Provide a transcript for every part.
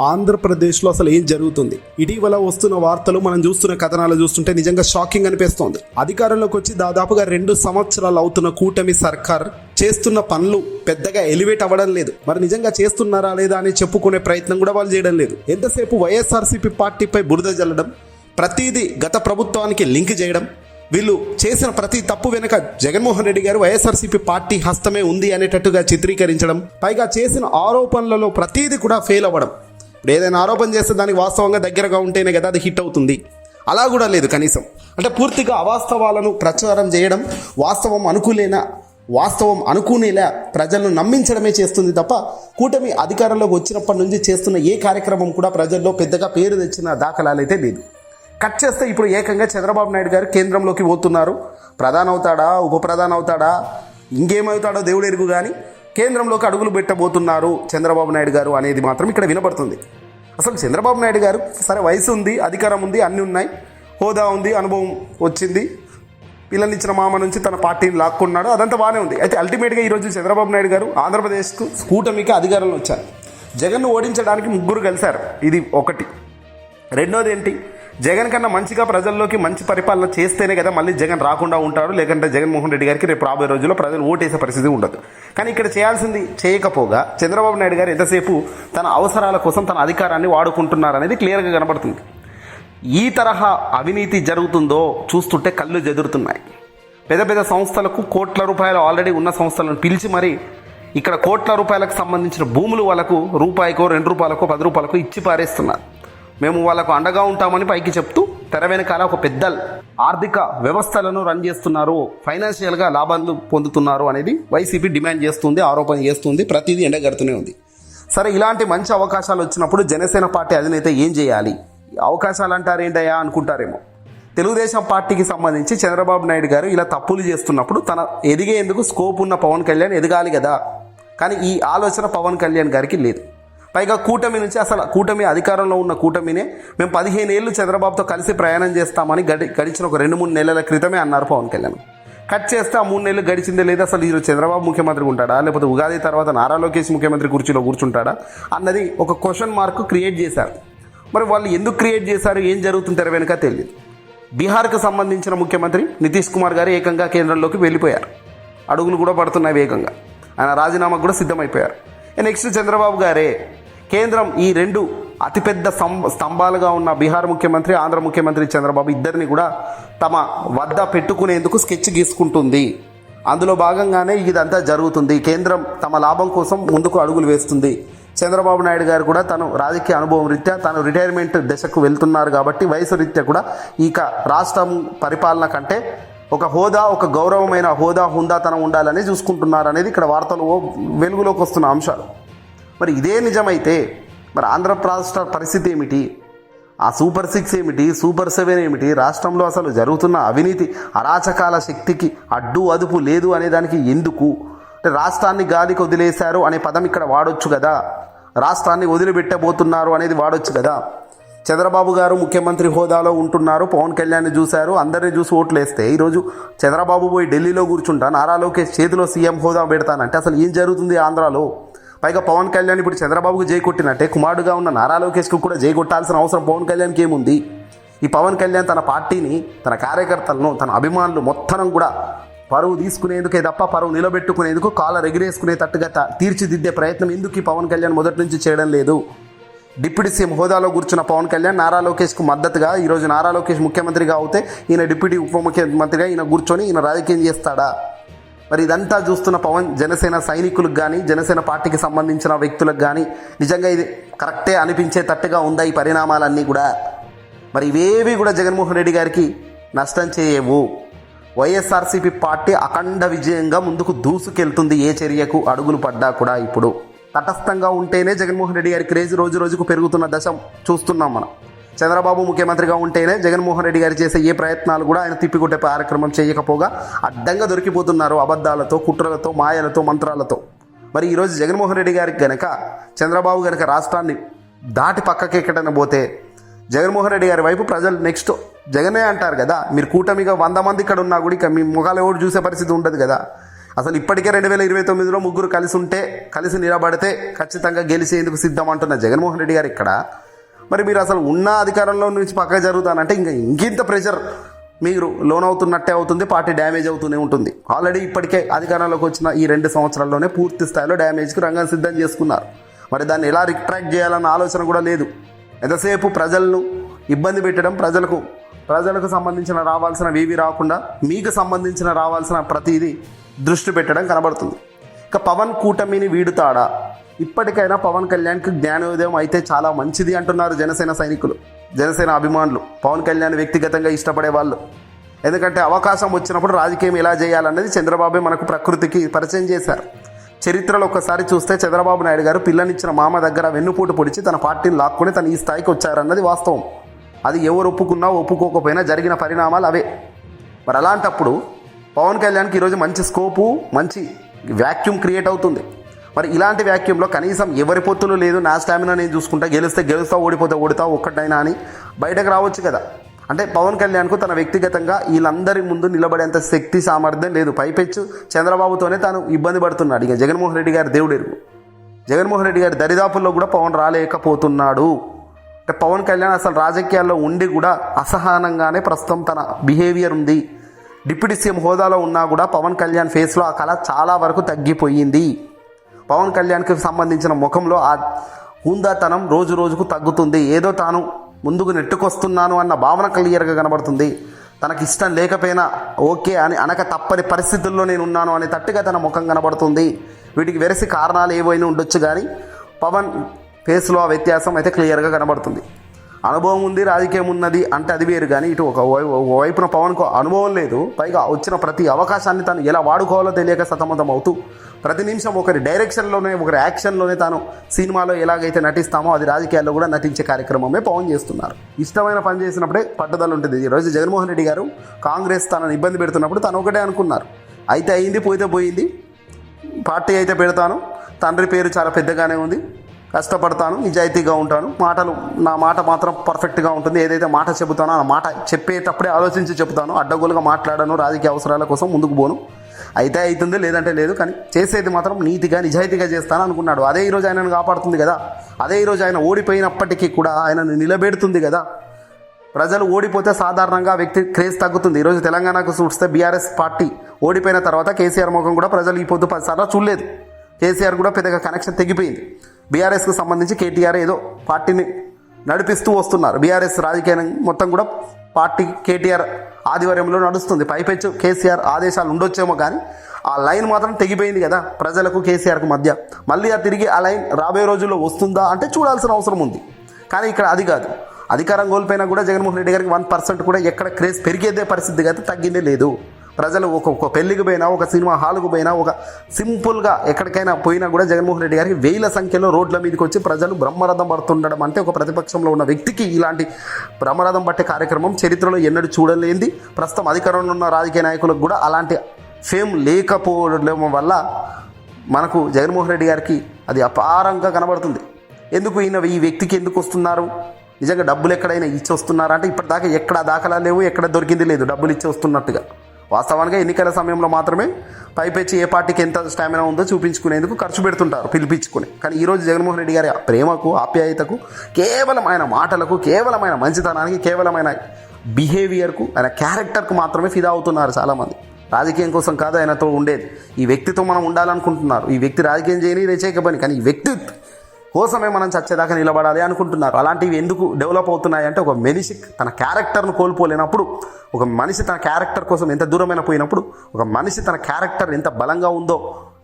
ఆంధ్రప్రదేశ్లో అసలు ఏం జరుగుతుంది? ఇటీవల వస్తున్న వార్తలు, మనం చూస్తున్న కథనాలు చూస్తుంటే నిజంగా షాకింగ్ అనిపిస్తోంది. అధికారంలోకి వచ్చి దాదాపుగా 2 సంవత్సరాలు అవుతున్న కూటమి సర్కార్ చేస్తున్న పనులు పెద్దగా ఎలివేట్ అవ్వడం లేదు. మరి నిజంగా చేస్తున్నారా లేదా అని చెప్పుకునే ప్రయత్నం కూడా వాళ్ళు చేయడం లేదు. ఎంతసేపు వైఎస్ఆర్సీపీ పార్టీపై బురద జల్లడం, ప్రతిదీ గత ప్రభుత్వానికి లింక్ చేయడం, వీళ్ళు చేసిన ప్రతి తప్పు వెనుక జగన్మోహన్ రెడ్డి గారు వైఎస్ఆర్సీపీ పార్టీ హస్తమే ఉంది అనేటట్టుగా చిత్రీకరించడం, పైగా చేసిన ఆరోపణలలో ప్రతిదీ కూడా ఫెయిల్ అవ్వడం. ఇప్పుడు ఏదైనా ఆరోపణ చేస్తే దానికి వాస్తవంగా దగ్గరగా ఉంటేనే కదా అది హిట్ అవుతుంది. అలా కూడా లేదు కనీసం. అంటే పూర్తిగా అవాస్తవాలను ప్రచారం చేయడం, వాస్తవం అనుకునేలా ప్రజలను నమ్మించడమే చేస్తుంది తప్ప కూటమి అధికారంలోకి వచ్చినప్పటి నుంచి చేస్తున్న ఏ కార్యక్రమం కూడా ప్రజల్లో పెద్దగా పేరు తెచ్చిన దాఖలాలైతే లేదు. కట్ చేస్తే ఇప్పుడు ఏకంగా చంద్రబాబు నాయుడు గారు కేంద్రంలోకి పోతున్నారు. ప్రధాని అవుతాడా, ఉప ప్రధాని అవుతాడా, ఇంకేమవుతాడో దేవుడు ఎరుగు, కానీ కేంద్రంలోకి అడుగులు పెట్టబోతున్నారు చంద్రబాబు నాయుడు గారు అనేది మాత్రం ఇక్కడ వినపడుతుంది. అసలు చంద్రబాబు నాయుడు గారు సరే, వయసు ఉంది, అధికారం ఉంది, అన్నీ ఉన్నాయి, హోదా ఉంది, అనుభవం వచ్చింది, పిల్లనిచ్చిన మామ నుంచి తన పార్టీని లాక్కున్నాడు, అదంతా బాగానే ఉంది. అయితే అల్టిమేట్గా ఈరోజు చంద్రబాబు నాయుడు గారు ఆంధ్రప్రదేశ్కు కూటమికి అధికారంలో వచ్చారు. జగన్ను ఓడించడానికి 3 కలిశారు. ఇది ఒకటి. రెండోది ఏంటి, జగన్ కన్నా మంచిగా ప్రజల్లోకి మంచి పరిపాలన చేస్తేనే కదా మళ్ళీ జగన్ రాకుండా ఉంటాడు. లేకంటే జగన్మోహన్ రెడ్డి గారికి రేపు రాబోయే రోజుల్లో ప్రజలు ఓటేసే పరిస్థితి ఉండదు. కానీ ఇక్కడ చేయాల్సింది చేయకపోగా చంద్రబాబు నాయుడు గారు ఎంతసేపు తన అవసరాల కోసం తన అధికారాన్ని వాడుకుంటున్నారనేది క్లియర్గా కనబడుతుంది. ఈ తరహా అవినీతి జరుగుతుందో చూస్తుంటే కళ్ళు చెదురుతున్నాయి. పెద్ద పెద్ద సంస్థలకు కోట్ల రూపాయలు ఆల్రెడీ ఉన్న సంస్థలను పిలిచి మరి ఇక్కడ కోట్ల రూపాయలకు సంబంధించిన భూములు వాళ్ళకు రూపాయికో 2 రూపాయలకో 10 రూపాయలకో ఇచ్చి పారేస్తున్నారు. మేము వాళ్ళకు అండగా ఉంటామని పైకి చెప్తూ తెర వెనకాల ఒక పెద్ద ఆర్థిక వ్యవస్థలను రన్ చేస్తున్నారు, ఫైనాన్షియల్గా లాభాలు పొందుతున్నారు అనేది వైసీపీ డిమాండ్ చేస్తుంది, ఆరోపణ చేస్తుంది, ప్రతిదీ ఎండగడుతూనే ఉంది. సరే, ఇలాంటి మంచి అవకాశాలు వచ్చినప్పుడు జనసేన పార్టీ అధినేత ఏం చేయాలి? అవకాశాలు అంటారేంటయ్యా అనుకుంటారేమో. తెలుగుదేశం పార్టీకి సంబంధించి చంద్రబాబు నాయుడు గారు ఇలా తప్పులు చేస్తున్నప్పుడు తన ఎదిగేందుకు స్కోప్ ఉన్న పవన్ కళ్యాణ్ ఎదగాలి కదా. కానీ ఈ ఆలోచన పవన్ కళ్యాణ్ గారికి లేదు. పైగా కూటమి నుంచి, అసలు కూటమి అధికారంలో ఉన్న కూటమినే మేము 15 ఏళ్ళు చంద్రబాబుతో కలిసి ప్రయాణం చేస్తామని గడిచిన ఒక 2-3 నెలల క్రితమే అన్నారు పవన్ కళ్యాణ్. కట్ చేస్తే ఆ 3 నెలలు గడిచిందే లేదా, అసలు ఈరోజు చంద్రబాబు ముఖ్యమంత్రి ఉంటాడా, లేకపోతే ఉగాది తర్వాత నారా లోకేష్ ముఖ్యమంత్రి కుర్చీలో కూర్చుంటాడా అన్నది ఒక క్వశ్చన్ మార్క్ క్రియేట్ చేశారు. మరి వాళ్ళు ఎందుకు క్రియేట్ చేశారు, ఏం జరుగుతుంది తెర వెనుక తెలియదు. బీహార్కు సంబంధించిన ముఖ్యమంత్రి నితీష్ కుమార్ గారు ఏకంగా కేంద్రంలోకి వెళ్ళిపోయారు. అడుగులు కూడా పడుతున్నాయి వేగంగా. ఆయన రాజీనామాకు కూడా సిద్ధమైపోయారు. నెక్స్ట్ చంద్రబాబు గారే కేంద్రం ఈ 2 అతిపెద్ద స్తంభాలుగా ఉన్న బీహార్ ముఖ్యమంత్రి, ఆంధ్ర ముఖ్యమంత్రి చంద్రబాబు ఇద్దరిని కూడా తమ వద్ద పెట్టుకునేందుకు స్కెచ్ గీసుకుంటుంది. అందులో భాగంగానే ఇదంతా జరుగుతుంది. కేంద్రం తమ లాభం కోసం ముందుకు అడుగులు వేస్తుంది. చంద్రబాబు నాయుడు గారు కూడా తను రాజకీయ అనుభవం రీత్యా తను రిటైర్మెంట్ దశకు వెళ్తున్నారు కాబట్టి వయసు రీత్యా కూడా ఇక రాష్ట్రం పరిపాలన కంటే ఒక హోదా, ఒక గౌరవమైన హుందాతనం ఉండాలని చూసుకుంటున్నారు అనేది ఇక్కడ వార్తలు వెలుగులోకి వస్తున్న అంశాలు. మరి ఇదే నిజమైతే మరి ఆంధ్ర రాష్ట్ర పరిస్థితి ఏమిటి? ఆ సూపర్ 6 ఏమిటి, సూపర్ 7 ఏమిటి? రాష్ట్రంలో అసలు జరుగుతున్న అవినీతి అరాచకాల శక్తికి అడ్డు అదుపు లేదు అనే దానికి ఎందుకు? అంటే రాష్ట్రాన్ని గాలికి వదిలేశారు అనే పదం ఇక్కడ వాడొచ్చు కదా, రాష్ట్రాన్ని వదిలిపెట్టబోతున్నారు అనేది వాడొచ్చు కదా. చంద్రబాబు గారు ముఖ్యమంత్రి హోదాలో ఉంటున్నారు, పవన్ కళ్యాణ్ని చూశారు, అందరినీ చూసి ఓట్లు వేస్తే ఈరోజు చంద్రబాబు పోయి ఢిల్లీలో కూర్చుంటా, నారా లోకేష్ చేతిలో సీఎం హోదా పెడతానంటే అసలు ఏం జరుగుతుంది ఆంధ్రాలో? పైగా పవన్ కళ్యాణ్ ఇప్పుడు చంద్రబాబుకు జై కొట్టినట్టే కుమారుడుగా ఉన్న నారా లోకేష్కు కూడా జై కొట్టాల్సిన అవసరం పవన్ కళ్యాణ్కి ఏముంది? ఈ పవన్ కళ్యాణ్ తన పార్టీని, తన కార్యకర్తలను, తన అభిమానులు మొత్తం కూడా పరువు తీసుకునేందుకే తప్ప పరువు నిలబెట్టుకునేందుకు కాలర్ ఎగిరేసుకునేటట్టుగా తీర్చిదిద్దే ప్రయత్నం ఎందుకు ఈ పవన్ కళ్యాణ్ మొదటి నుంచి చేయడం లేదు? డిప్యూటీ సీఎం హోదాలో కూర్చున్న పవన్ కళ్యాణ్ నారా లోకేష్కు మద్దతుగా ఈరోజు నారా లోకేష్ ముఖ్యమంత్రిగా అవుతే ఈయన డిప్యూటీ ఉప ముఖ్యమంత్రిగా ఈయన కూర్చొని ఈయన రాజకీయం చేస్తాడా? మరి ఇదంతా చూస్తున్న పవన్ జనసేన సైనికులకు కానీ, జనసేన పార్టీకి సంబంధించిన వ్యక్తులకు కానీ నిజంగా ఇది కరెక్టే అనిపించేటట్టుగా ఉందా ఈ పరిణామాలన్నీ కూడా? మరి ఇవేవి కూడా జగన్మోహన్ రెడ్డి గారికి నష్టం చేయవు. వైఎస్ఆర్సీపీ పార్టీ అఖండ విజయంగా ముందుకు దూసుకెళ్తుంది. ఏ చర్యకు అడుగులు పడ్డా కూడా ఇప్పుడు తటస్థంగా ఉంటేనే జగన్మోహన్ రెడ్డి గారి క్రేజ్ రోజు రోజుకు పెరుగుతున్న దశ చూస్తున్నాం మనం. చంద్రబాబు ముఖ్యమంత్రిగా ఉంటేనే జగన్మోహన్ రెడ్డి గారు చేసే ఏ ప్రయత్నాలు కూడా ఆయన తిప్పికొట్టే కార్యక్రమం చేయకపోగా అడ్డంగా దొరికిపోతున్నారు అబద్ధాలతో, కుట్రలతో, మాయలతో, మంత్రాలతో. మరి ఈరోజు జగన్మోహన్ రెడ్డి గారికి గనక, చంద్రబాబు గనక రాష్ట్రాన్ని దాటి పక్కకి ఎక్కడైనా పోతే జగన్మోహన్ రెడ్డి గారి వైపు ప్రజలు నెక్స్ట్ జగనే అంటారు కదా. మీరు కూటమిగా 100 మంది ఇక్కడ ఉన్నా కూడా ఇక మీ ముఖాలు ఎవరు చూసే పరిస్థితి ఉండదు కదా. అసలు ఇప్పటికే 2029లో ముగ్గురు కలిసి నిలబడితే ఖచ్చితంగా గెలిచేందుకు సిద్ధం అంటున్న జగన్మోహన్ రెడ్డి గారు ఇక్కడ మరి మీరు అసలు ఉన్న అధికారంలో నుంచి పక్కకు జరుగుతానంటే ఇంకింత ప్రెషర్ మీరు లోన్ అవుతున్నట్టే అవుతుంది, పార్టీ డ్యామేజ్ అవుతూనే ఉంటుంది. ఆల్రెడీ ఇప్పటికే అధికారంలోకి వచ్చిన ఈ 2 సంవత్సరాల్లోనే పూర్తి స్థాయిలో డ్యామేజ్కి రంగం సిద్ధం చేసుకున్నారు. మరి దాన్ని ఎలా రిట్రాక్ట్ చేయాలన్న ఆలోచన కూడా లేదు. ఎంతసేపు ప్రజలను ఇబ్బంది పెట్టడం, ప్రజలకు సంబంధించిన రావాల్సినవి రాకుండా మీకు సంబంధించిన రావాల్సిన ప్రతిదీ దృష్టి పెట్టడం కనబడుతుంది. ఇక పవన్ కూటమిని వీడుతాడా? ఇప్పటికైనా పవన్ కళ్యాణ్కి జ్ఞానోదయం అయితే చాలా మంచిది అంటున్నారు జనసేన సైనికులు, జనసేన అభిమానులు, పవన్ కళ్యాణ్ వ్యక్తిగతంగా ఇష్టపడే వాళ్ళు. ఎందుకంటే అవకాశం వచ్చినప్పుడు రాజకీయం ఎలా చేయాలన్నది చంద్రబాబే మనకు ప్రకృతికి పరిచయం చేశారు. చరిత్రలో ఒక్కసారి చూస్తే చంద్రబాబు నాయుడు గారు పిల్లనిచ్చిన మామ దగ్గర వెన్నుపోటు పొడిచి తన పార్టీని లాక్కుని తను ఈ స్థాయికి వచ్చారన్నది వాస్తవం. అది ఎవరు ఒప్పుకున్నా ఒప్పుకోకపోయినా జరిగిన పరిణామాలు అవే. మరి అలాంటప్పుడు పవన్ కళ్యాణ్కి ఈరోజు మంచి స్కోపు, మంచి వ్యాక్యూమ్ క్రియేట్ అవుతుంది. మరి ఇలాంటి వ్యాక్యూమ్లో కనీసం ఎవరి పొత్తులు లేదు, నా స్టామినా నేను చూసుకుంటా, గెలుస్తా ఓడిపోతా ఒక్కటైనా అని బయటకు రావచ్చు కదా. అంటే పవన్ కళ్యాణ్కు తన వ్యక్తిగతంగా వీళ్ళందరి ముందు నిలబడేంత శక్తి సామర్థ్యం లేదు. పైపెచ్చు చంద్రబాబుతోనే తాను ఇబ్బంది పడుతున్నాడు. ఇక జగన్మోహన్ రెడ్డి గారి దేవుడు ఎరుగు. జగన్మోహన్ రెడ్డి గారి దరిదాపుల్లో కూడా పవన్ రాలేకపోతున్నాడు. అంటే పవన్ కళ్యాణ్ అసలు రాజకీయాల్లో ఉండి కూడా అసహనంగానే ప్రస్తుతం తన బిహేవియర్ ఉంది. డిప్యూటీ సీఎం హోదాలో ఉన్నా కూడా పవన్ కళ్యాణ్ ఫేస్లో ఆ కళ చాలా వరకు తగ్గిపోయింది. పవన్ కళ్యాణ్కి సంబంధించిన ముఖంలో ఆ హుందాతనం రోజు రోజుకు తగ్గుతుంది. ఏదో తాను ముందుకు నెట్టుకొస్తున్నాను అన్న భావన క్లియర్గా కనబడుతుంది. తనకి ఇష్టం లేకపోయినా ఓకే అని అనక తప్పని పరిస్థితుల్లో నేను ఉన్నాను అని తట్టుగా తన ముఖం కనబడుతుంది. వీటికి వెరసి కారణాలు ఏవైనా ఉండొచ్చు, కానీ పవన్ ఫేస్లో ఆ వ్యత్యాసం అయితే క్లియర్గా కనబడుతుంది. అనుభవం ఉంది, రాజకీయం ఉన్నది అంటే అది వేరు, కానీ ఇటు ఒక వైపున పవన్కు అనుభవం లేదు. పైగా వచ్చిన ప్రతి అవకాశాన్ని తాను ఎలా వాడుకోవాలో తెలియక సతమతం అవుతూ ప్రతి నిమిషం ఒకరి డైరెక్షన్లోనే, ఒకరి యాక్షన్లోనే తాను సినిమాలో ఎలాగైతే నటిస్తామో అది రాజకీయాల్లో కూడా నటించే కార్యక్రమమే పవన్ చేస్తున్నారు. ఇష్టమైన పని చేసినప్పుడే పట్టుదల ఉంటుంది. ఈరోజు జగన్మోహన్ రెడ్డి గారు కాంగ్రెస్ తనను ఇబ్బంది పెడుతున్నప్పుడు తను ఒకటే అనుకున్నారు, అయితే అయింది, పోయితే పోయింది, పార్టీ అయితే పెడతాను, తండ్రి పేరు చాలా పెద్దగానే ఉంది, కష్టపడతాను, నిజాయితీగా ఉంటాను, నా మాట మాత్రం పర్ఫెక్ట్గా ఉంటుంది, ఏదైతే మాట చెబుతానో ఆ మాట చెప్పేటప్పుడే ఆలోచించి చెబుతాను, అడ్డగోలుగా మాట్లాడను, రాజకీయ అవసరాల కోసం ముందుకు పోను, అయితే అవుతుంది లేదంటే లేదు, కానీ చేసేది మాత్రం నీతిగా నిజాయితీగా చేస్తాను అనుకున్నాడు. అదే ఈరోజు ఆయనను కాపాడుతుంది కదా. అదే ఈరోజు ఆయన ఓడిపోయినప్పటికీ కూడా ఆయనను నిలబెడుతుంది కదా. ప్రజలు ఓడిపోతే సాధారణంగా వ్యక్తి క్రేజ్ తగ్గుతుంది. ఈరోజు తెలంగాణకు చూస్తే బీఆర్ఎస్ పార్టీ ఓడిపోయిన తర్వాత కేసీఆర్ ముఖం కూడా ప్రజలు ఈ పొద్దు 10 సార్లు చూడలేదు. కేసీఆర్ కూడా పెద్దగా కనెక్షన్ తెగిపోయింది. బీఆర్ఎస్కు సంబంధించి కేటీఆర్ ఏదో పార్టీని నడిపిస్తూ వస్తున్నారు. బీఆర్ఎస్ రాజకీయం మొత్తం కూడా పార్టీ కేటీఆర్ ఆధ్వర్యంలో నడుస్తుంది. పైపెచ్చు కేసీఆర్ ఆదేశాలు ఉండొచ్చేమో, కానీ ఆ లైన్ మాత్రం తెగిపోయింది కదా ప్రజలకు కేసీఆర్కు మధ్య. మళ్ళీ తిరిగి ఆ లైన్ రాబోయే రోజుల్లో వస్తుందా అంటే చూడాల్సిన అవసరం ఉంది. కానీ ఇక్కడ అది కాదు. అధికారం కోల్పోయినా కూడా జగన్మోహన్ రెడ్డి గారికి 1% కూడా ఎక్కడ క్రేజ్ పెరిగేదే పరిస్థితి కాదు, తగ్గిందే లేదు. ప్రజలు ఒక పెళ్లికి పోయినా, ఒక సినిమా హాల్కు పోయినా, ఒక సింపుల్గా ఎక్కడికైనా పోయినా కూడా జగన్మోహన్ రెడ్డి గారికి వేల సంఖ్యలో రోడ్ల మీదకి వచ్చి ప్రజలు బ్రహ్మరథం పడుతుండడం అంటే ఒక ప్రతిపక్షంలో ఉన్న వ్యక్తికి ఇలాంటి బ్రహ్మరథం పట్టే కార్యక్రమం చరిత్రలో ఎన్నడూ చూడలేంది. ప్రస్తుతం అధికారంలో ఉన్న రాజకీయ నాయకులకు కూడా అలాంటి ఫేమ్ లేకపోవడం వల్ల మనకు జగన్మోహన్ రెడ్డి గారికి అది అపారంగా కనబడుతుంది. ఎందుకు ఈ వ్యక్తికి ఎందుకు వస్తున్నారు, నిజంగా డబ్బులు ఎక్కడైనా ఇచ్చి వస్తున్నారా అంటే ఇప్పటిదాకా ఎక్కడ దాఖలా లేవు, ఎక్కడ దొరికింది లేదు డబ్బులు ఇచ్చి వస్తున్నట్టుగా. వాస్తవానికి ఎన్నికల సమయంలో మాత్రమే పైపెచ్చి ఏ పార్టీకి ఎంత స్టామినా ఉందో చూపించుకునేందుకు ఖర్చు పెడుతుంటారు పిలిపించుకుని. కానీ ఈరోజు జగన్మోహన్ రెడ్డి గారి ప్రేమకు, ఆప్యాయతకు, కేవలం ఆయన మాటలకు, కేవలం ఆయన మంచితనానికి, కేవలం ఆయన బిహేవియర్కు, ఆయన క్యారెక్టర్కు మాత్రమే ఫిదా అవుతున్నారు చాలామంది. రాజకీయం కోసం కాదు ఆయనతో ఉండేది. ఈ వ్యక్తితో మనం ఉండాలనుకుంటున్నారు. ఈ వ్యక్తి రాజకీయం చేయని చేయకపోని, కానీ ఈ వ్యక్తి కోసమే మనం చచ్చేదాకా నిలబడాలి అనుకుంటున్నారు. అలాంటివి ఎందుకు డెవలప్ అవుతున్నాయి అంటే ఒక మనిషి తన క్యారెక్టర్ను కోల్పోలేనప్పుడు, ఒక మనిషి తన క్యారెక్టర్ కోసం ఎంత దూరమైన పోయినప్పుడు, ఒక మనిషి తన క్యారెక్టర్ ఎంత బలంగా ఉందో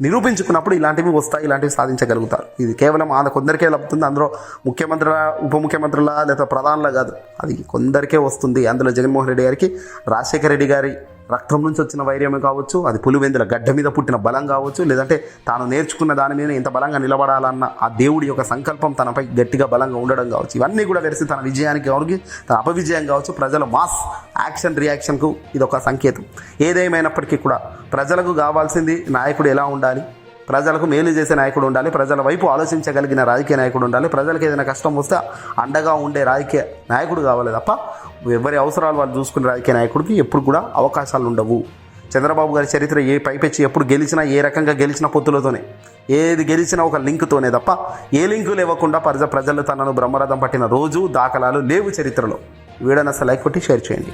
నిరూపించుకున్నప్పుడు ఇలాంటివి వస్తాయి, ఇలాంటివి సాధించగలుగుతారు. ఇది కేవలం కొందరికే లభిస్తుంది. అందులో ముఖ్యమంత్రుల, ఉప ముఖ్యమంత్రుల లేదా ప్రధానుల కాదు, అది కొందరికే వస్తుంది. అందులో జగన్మోహన్ రెడ్డి గారికి రాజశేఖర రెడ్డి గారి రక్తం నుంచి వచ్చిన వైర్యమే కావచ్చు, అది పులివెందుల గడ్డ మీద పుట్టిన బలం కావచ్చు, లేదంటే తాను నేర్చుకున్న దాని మీద ఎంత బలంగా నిలబడాలన్న ఆ దేవుడి యొక్క సంకల్పం తనపై గట్టిగా బలంగా ఉండడం కావచ్చు, ఇవన్నీ కూడా వెలిసి తన విజయానికి కావచ్చు, తన అపవిజయం కావచ్చు, ప్రజల మాస్ యాక్షన్ రియాక్షన్కు ఇది ఒక సంకేతం. ఏదేమైనప్పటికీ కూడా ప్రజలకు కావాల్సింది నాయకుడు ఎలా ఉండాలి, ప్రజలకు మేలు చేసే నాయకుడు ఉండాలి, ప్రజల వైపు ఆలోచించగలిగిన రాజకీయ నాయకుడు ఉండాలి, ప్రజలకు ఏదైనా కష్టం వస్తే అండగా ఉండే రాజకీయ నాయకుడు కావాలి తప్ప ఎవరి అవసరాలు వాళ్ళు చూసుకునే రాజకీయ నాయకుడికి ఎప్పుడు కూడా అవకాశాలు ఉండవు. చంద్రబాబు గారి చరిత్ర ఏ పైపెచ్చి ఎప్పుడు గెలిచినా ఏ రకంగా గెలిచిన పొత్తులతోనే, ఏది గెలిచినా ఒక లింక్తోనే తప్ప ఏ లింకులు ఇవ్వకుండా ప్రజలు తనను బ్రహ్మరథం పట్టిన రోజు దాఖలాలు లేవు చరిత్రలో. వీడియోని అసలు లైక్ కొట్టి షేర్ చేయండి.